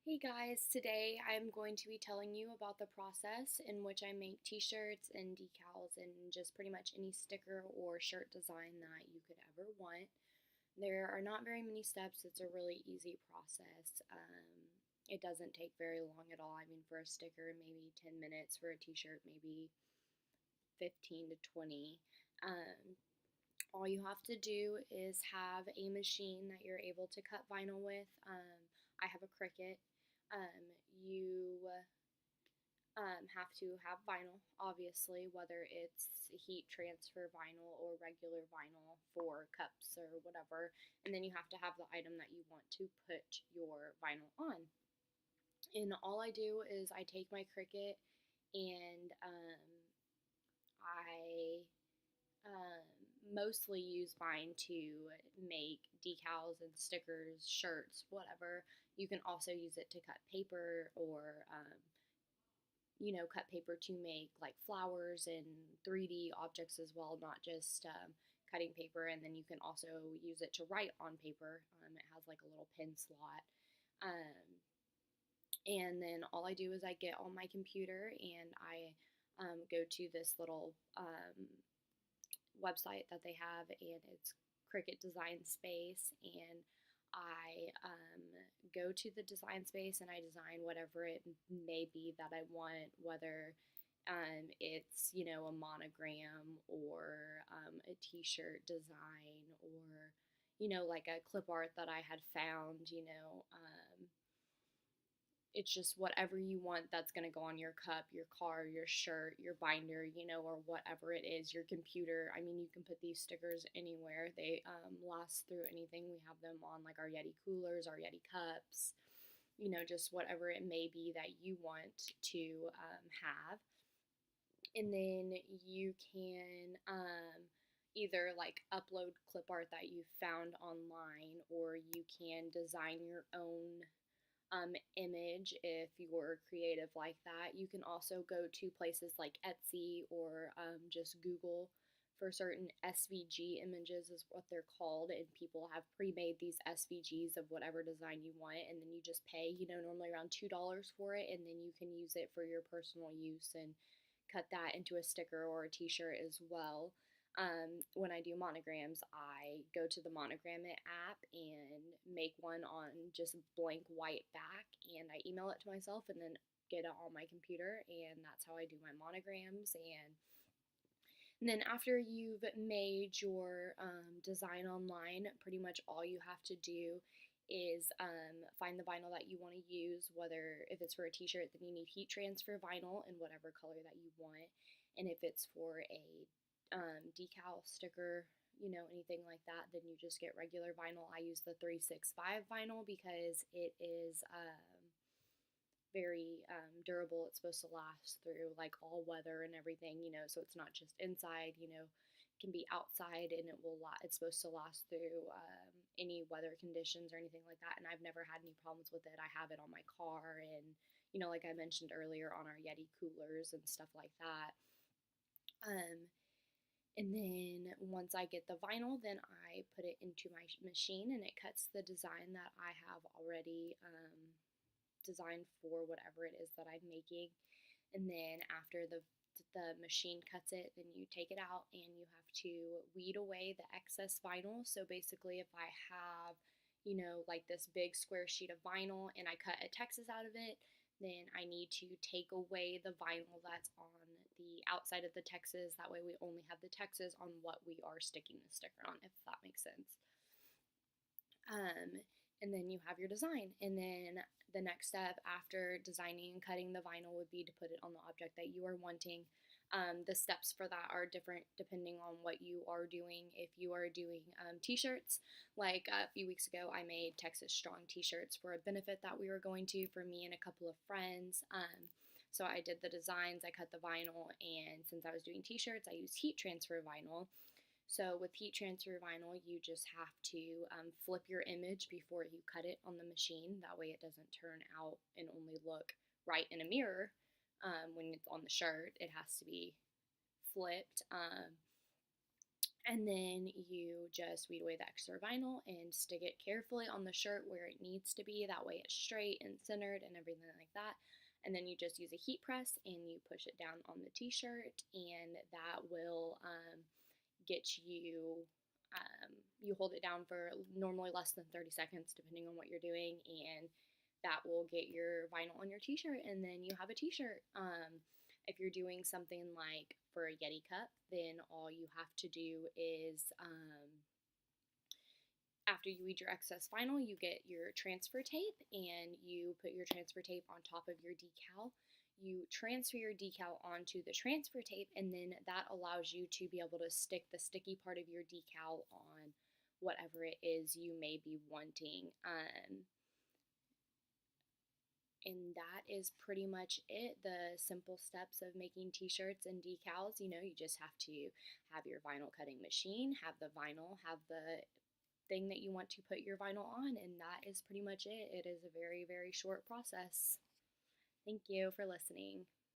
Hey guys, today I'm going to be telling you about the process in which I make t-shirts and decals and just pretty much any sticker or shirt design that you could ever want. There are not very many steps. It's a really easy process. It doesn't take very long at all. I mean, for a sticker, maybe 10 minutes. For a t-shirt, maybe 15 to 20. Um, all you have to do is have a machine that you're able to cut vinyl with. I have a Cricut. You have to have vinyl, obviously, whether it's heat transfer vinyl or regular vinyl for cups or whatever. And then you have to have the item that you want to put your vinyl on. And all I do is I take my Cricut and I um, mostly use mine to make decals and stickers, shirts, whatever. You can also use it to cut paper or cut paper to make like flowers and 3D objects as well, not just cutting paper. And then you can also use it to write on paper. It has like a little pen slot. And then all I do is I get on my computer and I go to this little website that they have, and it's Cricut Design Space. And I go to the design space and I design whatever it may be that I want, whether it's a monogram or a T-shirt design or like a clip art that I had found. It's just whatever you want that's going to go on your cup, your car, your shirt, your binder, or whatever it is, your computer. I mean, you can put these stickers anywhere. They last through anything. We have them on like our Yeti coolers, our Yeti cups, just whatever it may be that you want to have. And then you can either like upload clip art that you found online, or you can design your own image if you're creative like that. You can also go to places like Etsy or just Google for certain SVG images, is what they're called, and people have pre-made these SVGs of whatever design you want, and then you just pay, normally around $2 for it, and then you can use it for your personal use and cut that into a sticker or a t-shirt as well. When I do monograms, I go to the Monogram It app and make one on just blank white back, and I email it to myself and then get it on my computer, and that's how I do my monograms. And then after you've made your design online, pretty much all you have to do is find the vinyl that you want to use. Whether if it's for a t-shirt, then you need heat transfer vinyl in whatever color that you want, and if it's for a decal sticker, anything like that, then you just get regular vinyl. I use the 365 vinyl because it is very durable. It's supposed to last through like all weather and everything, so it's not just inside, it can be outside, and it's supposed to last through any weather conditions or anything like that. And I've never had any problems with it. I have it on my car, and like I mentioned earlier, on our Yeti coolers and stuff like that. And then once I get the vinyl, then I put it into my machine and it cuts the design that I have already designed for whatever it is that I'm making. And then after the machine cuts it, then you take it out and you have to weed away the excess vinyl. So basically, if I have, like this big square sheet of vinyl and I cut a Texas out of it, then I need to take away the vinyl that's on the outside of the Texas. That way we only have the Texas on what we are sticking the sticker on, if that makes sense. Um, and then you have your design. And then the next step after designing and cutting the vinyl would be to put it on the object that you are wanting. The steps for that are different depending on what you are doing. If you are doing t-shirts, like a few weeks ago, I made Texas Strong t-shirts for a benefit that we were going to for me and a couple of friends. So I did the designs, I cut the vinyl, and since I was doing t-shirts, I used heat transfer vinyl. So with heat transfer vinyl, you just have to flip your image before you cut it on the machine. That way it doesn't turn out and only look right in a mirror when it's on the shirt. It has to be flipped. And then you just weed away the extra vinyl and stick it carefully on the shirt where it needs to be. That way it's straight and centered and everything like that. And then you just use a heat press and you push it down on the t-shirt, and that will get you, you hold it down for normally less than 30 seconds depending on what you're doing, and that will get your vinyl on your t-shirt, and then you have a t-shirt. If you're doing something like for a Yeti cup, then all you have to do is, after you weed your excess vinyl, you get your transfer tape and you put your transfer tape on top of your decal. You transfer your decal onto the transfer tape, and then that allows you to be able to stick the sticky part of your decal on whatever it is you may be wanting. And that is pretty much it. The simple steps of making t-shirts and decals, you just have to have your vinyl cutting machine, have the vinyl, have the thing that you want to put your vinyl on, and that is pretty much it. It is a very, very short process. Thank you for listening.